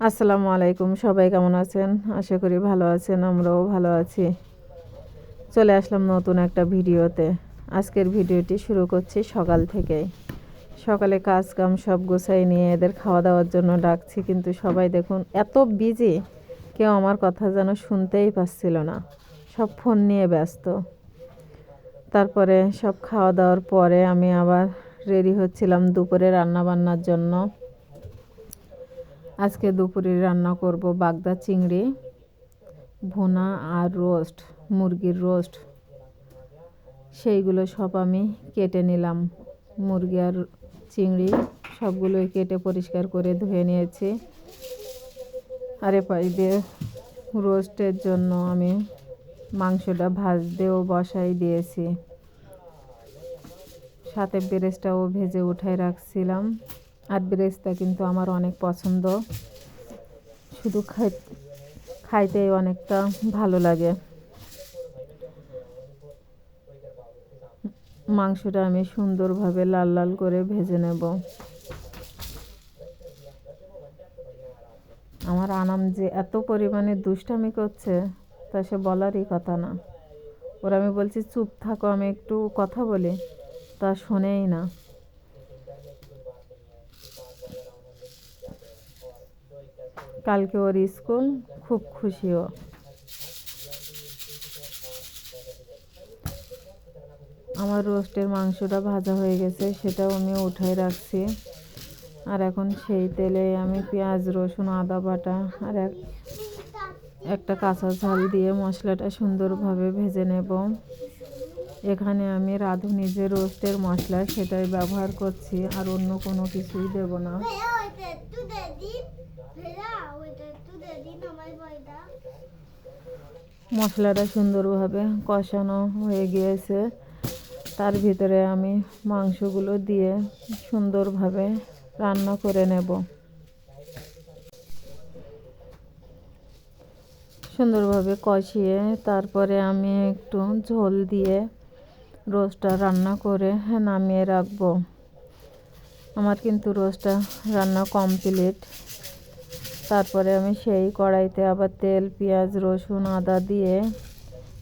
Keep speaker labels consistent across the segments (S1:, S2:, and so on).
S1: আসসালামু আলাইকুম, সবাই কেমন আছেন? আশা করি ভালো আছেন, আমরাও ভালো আছি। চলে আসলাম নতুন একটা ভিডিওতে। আজকের ভিডিওটি শুরু করছি সকাল থেকেই। সকালে কাজ কাম সব গোছাই নিয়ে এদের খাওয়া দাওয়ার জন্য ডাকছি, কিন্তু সবাই দেখুন এত বিজি, কেউ আমার কথা যেন শুনতেই পাচ্ছিল না, সব ফোন নিয়ে ব্যস্ত। তারপরে সব খাওয়া দাওয়ার পরে আমি আবার রেডি হচ্ছিলাম দুপুরে রান্না বান্নার জন্য। আজকে দুপুরে রান্না করব বাগদা চিংড়ি ভুনা আর রোস্ট, মুরগির রোস্ট। সেইগুলো সব আমি কেটে নিলাম। মুরগি আর চিংড়ি সবগুলোই কেটে পরিষ্কার করে ধুয়ে নিয়েছি। আর এপাশ দিয়ে রোস্টের জন্য আমি মাংসটা ভাজতেও বসাই দিয়েছি, সাথে বেরেস্তাও ভেজে উঠাই রাখছিলাম। আর বেরেস্তা কিন্তু আমার অনেক পছন্দ, শুধু খাইতেই অনেকটা ভালো লাগে। মাংসটা আমি সুন্দরভাবে লাল লাল করে ভেজে নেব। আমার আনাম যে এত পরিমাণে দুষ্টামি করছে তা সে বলারই কথা না। ওরা আমি বলছি চুপ থাকো, আমি একটু কথা বলি, তা শোনেই না। কালকে ওর স্কুল, খুব খুশিও। আমার রোস্টের মাংসটা ভাজা হয়ে গেছে, সেটাও আমি উঠাই রাখছি। আর এখন সেই তেলে আমি পেঁয়াজ রসুন আদা বাটা আর একটা কাঁচা ঝাল দিয়ে মশলাটা সুন্দরভাবে ভেজে নেব। এখানে আমি রাঁধুনি যে রোস্টের মশলা সেটাই ব্যবহার করছি, আর অন্য কোনো কিছুই দেব না। মশলাটা সুন্দরভাবে কষানো হয়ে গিয়েছে, তার ভিতরে আমি মাংসগুলো দিয়ে সুন্দরভাবে রান্না করে নেব। সুন্দরভাবে কষিয়ে তারপরে আমি একটু ঝোল দিয়ে রোস্টটা রান্না করে নামিয়ে রাখবো। আমার কিন্তু রোস্টটা রান্না কমপ্লিট। তারপরে আমি সেই কড়াইতে আবার তেল পেঁয়াজ রসুন আদা দিয়ে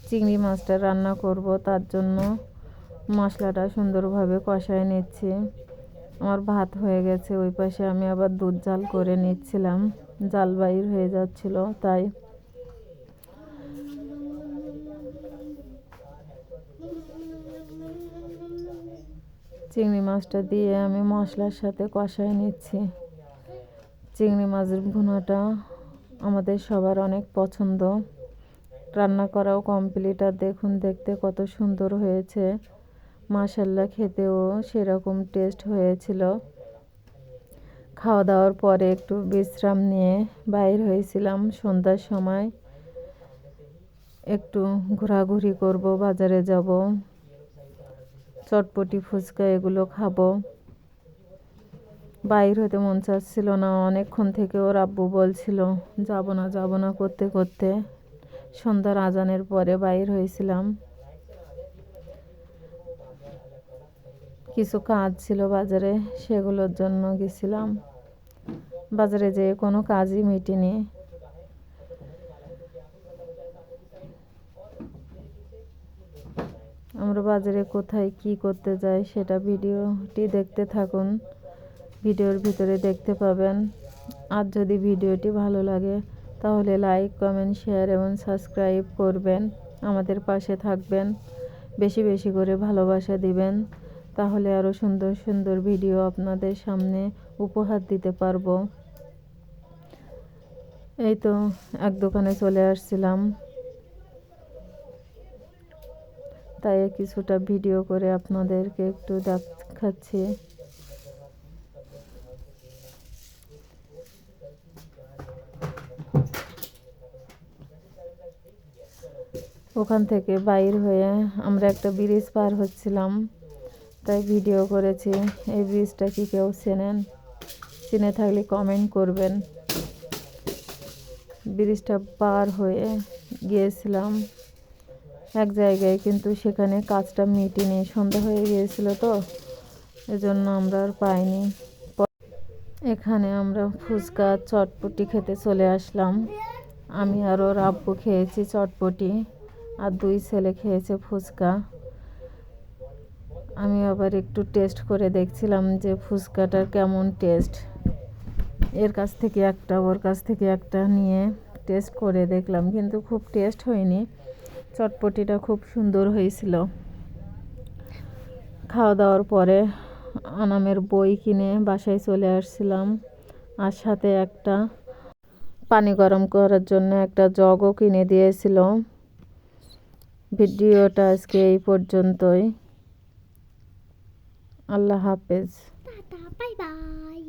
S1: চিংড়ি মাছটা রান্না করব, তার জন্য মশলাটা সুন্দরভাবে কষায় নিচ্ছি। আমার ভাত হয়ে গেছে, ওই পাশে আমি আবার দুধ জাল করে নিচ্ছিলাম, জাল বাইর হয়ে যাচ্ছিল, তাই চিংড়ি মাছটা দিয়ে আমি মশলার সাথে কষায় নিচ্ছি। চিংড়ি মাছের ভুনাটা আমাদের সবার অনেক পছন্দ। রান্না করাও কমপ্লিট, আর দেখুন দেখতে কত সুন্দর হয়েছে, মাশাল্লাহ খেতেও সেরকম টেস্ট হয়েছিল। খাওয়া দাওয়ার পরে একটু বিশ্রাম নিয়ে বাইর হয়েছিলাম সন্ধ্যার সময়, একটু ঘোরাঘুরি করব, বাজারে যাব, চটপটি ফুচকা এগুলো খাবো। বাইর হতে মন চাচ্ছিল না, অনেকক্ষণ থেকে ওর আব্বু বলছিল যাব না যাব না করতে করতে সন্ধ্যার আজানের পরে বাইর হয়েছিলাম। কিছু কাজ ছিল বাজারে, সেগুলোর জন্য গেছিলাম। বাজারে যেয়ে কোনো কাজই মিটেনি। আমরা বাজারে কোথায় কি করতে যাই সেটা ভিডিওটি দেখতে থাকুন, ভিডিওর ভিতরে দেখতে পাবেন। আর যদি ভিডিওটি ভালো লাগে তাহলে লাইক কমেন্ট শেয়ার এবং সাবস্ক্রাইব করবেন, আমাদের পাশে থাকবেন, বেশি বেশি করে ভালোবাসা দিবেন, তাহলে আরও সুন্দর সুন্দর ভিডিও আপনাদের সামনে উপহার দিতে পারবো। এই তো এক দোকানে চলে আসছিলাম, তাই কিছুটা ভিডিও করে আপনাদেরকে একটু দেখাচ্ছি। ওখান থেকে বাইর হয়ে আমরা একটা ব্রিজ পার হচ্ছিলাম, তাই ভিডিও করেছি। এই ব্রিজটা কি কেউ চেনেন? চিনে থাকলে কমেন্ট করবেন। ব্রিজটা পার হয়ে গিয়েছিলাম এক জায়গায়, কিন্তু সেখানে কাজটা মিটেনি, সন্ধ্যা হয়ে গিয়েছিল তো, এজন্য আমরা আর পাইনি। এখানে আমরা ফুচকা চটপটি খেতে চলে আসলাম। আমি আর ওর আব্বু খেয়েছি চটপটি, আর দুই ছেলে খেয়েছে ফুচকা। আমি আবার একটু টেস্ট করে দেখছিলাম যে ফুচকাটার কেমন টেস্ট। এর কাছ থেকে একটা ওর কাছ থেকে একটা নিয়ে টেস্ট করে দেখলাম, কিন্তু খুব টেস্ট হয়নি। চটপটিটা খুব সুন্দর হয়েছিল। খাওয়া দাওয়ার পরে আনামের বই কিনে বাসায় চলে আসছিলাম, আর সাথে একটা পানি গরম করার জন্য একটা জগও কিনে দিয়েছিল। ভিডিওটা আজকে এই পর্যন্তই। আল্লাহ হাফেজ।
S2: Bye bye.